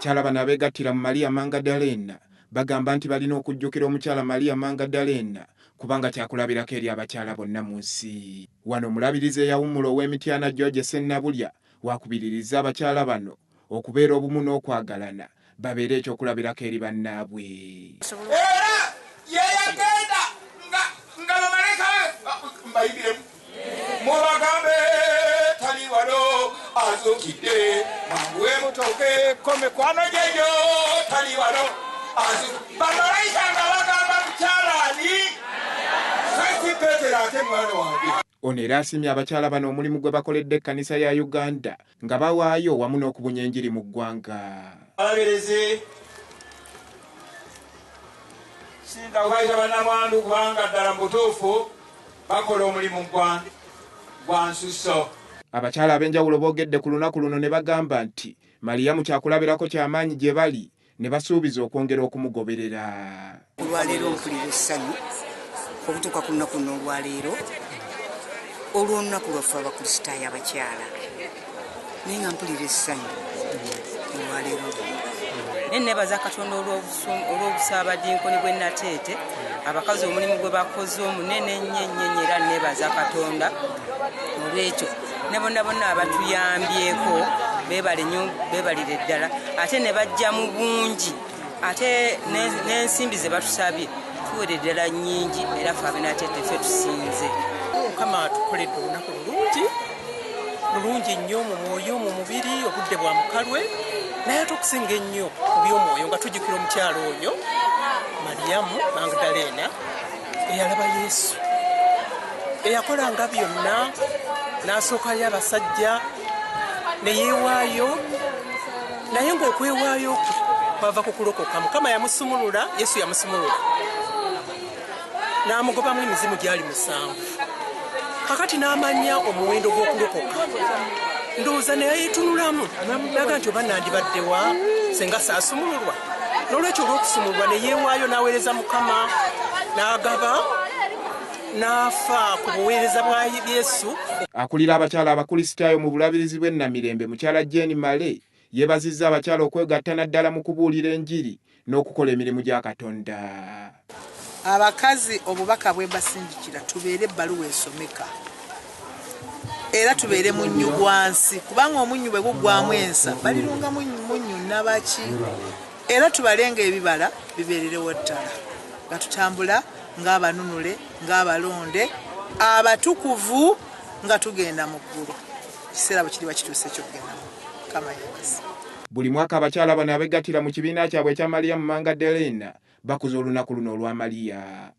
Abakyala bano abeegattira mu Maria Magdalena bagamba nti balina okujjukira omukyala Maria Magdalena kubanga kyakulabirako eri abakyala bonna mu nsi. Wano omulabirizi eyawummula ow'Emityana George Sennabulya wakubiririza abakyala bano okubeera obumu n'okwagalana babeere ekyokulabirako eri bannaabwe. Era yeyagenda nga bamaleka mbayibiremu mubagambe tali wano azukidde manguwe mutoke komekwano jejo tali wano bamalayika nga bagamba mukyalani Saisi Petero ate mwana wange. Ono era asimye abakyala bano omulimu gwe bakoledde ekkanisa ya Uganda nga bawaayo wamu n'okubunya enjiri mu ggwanga. Ababerezi singa kwaita bannamwandu kubanga ddala mutuufu bakola omulimu gwa nsuso. Abakyala ab'enjawulo boogedde ku lunaku luno ne bagamba nti Mariamu kyakulabirako ky'amaanyi gye bali ne basuubiza okwongera okumugoberera. Olwaleero mpulira essanyu okutuuka ku lunaku luno olwaleero olw'olunaku lwaffe abakristaayo abakyala naye nga mpulira essanyu olwaleero luno. Nebaza Katonda olw'obusaabadinkoni bwe Nateete abakazi omulimu gwe bakoze omunene nnyo era nebaza Katonda olw'ekyo ne bonna bonna abatuyambyeko beebalire ddala ate ne bajja mu bungi ate n'ensimbi ze batusabye tuwere ddala nnyingi era ffe abenateete ffe tusinze. Mukama atukoledde olunaku bulungi nnyo mu mwoyo mu mubiri obudde bwa mukalwe naye ate okusinga ennyo mu by'omwoyo nga tujjukira omukyalo oyo Mariamu Magdalena eyalaba Yesu eyakolanga byonna n'asookayo abasajja ne yeewaayo naye ng'okwewaayo kwava ku kulokoka. Mukama yamusumulula, Yesu yamusumulula n'amugobamu emizimu gyali 7 kakati n'amanya omuwendo gw'okulokoka. Ndowooza naye yeetunulamu naga nti oba nandibaddewa senga saasumululwa. N'olwekyo olw'okusumulwa ne yeewaayo n'aweereza Mukama n'agaba n'afa ku buweereza bwa Yesu. Akulira abakyala abakristaayo mu bulabirizi bw'e Namirembe mukyala Jane Male yeebazizza abakyala okwegatta naddala mu kubuulira enjiri n'okukola emirimu gya Katonda. Abakazi obubaka bwe basindikira tubeere ebbaluwa esomeka era tubeere munnyu gwansi kubanga omunnyu bwe gugwamu ensa balirunga munnyu nabaki era tubalenga ebibala bibeererewo ddala nga tutambula ng'abanunule ng'abalonde abatukuvu nga tugenda mu ggulu. Kiseera bwe kiriba kituuse ekyokugenda Mukama yeebase. Buli mwaka abakyala bano abeegattira mu kibiina kyabwe ekya Maria Magdalena bakuza olunaku luno olwa Maria.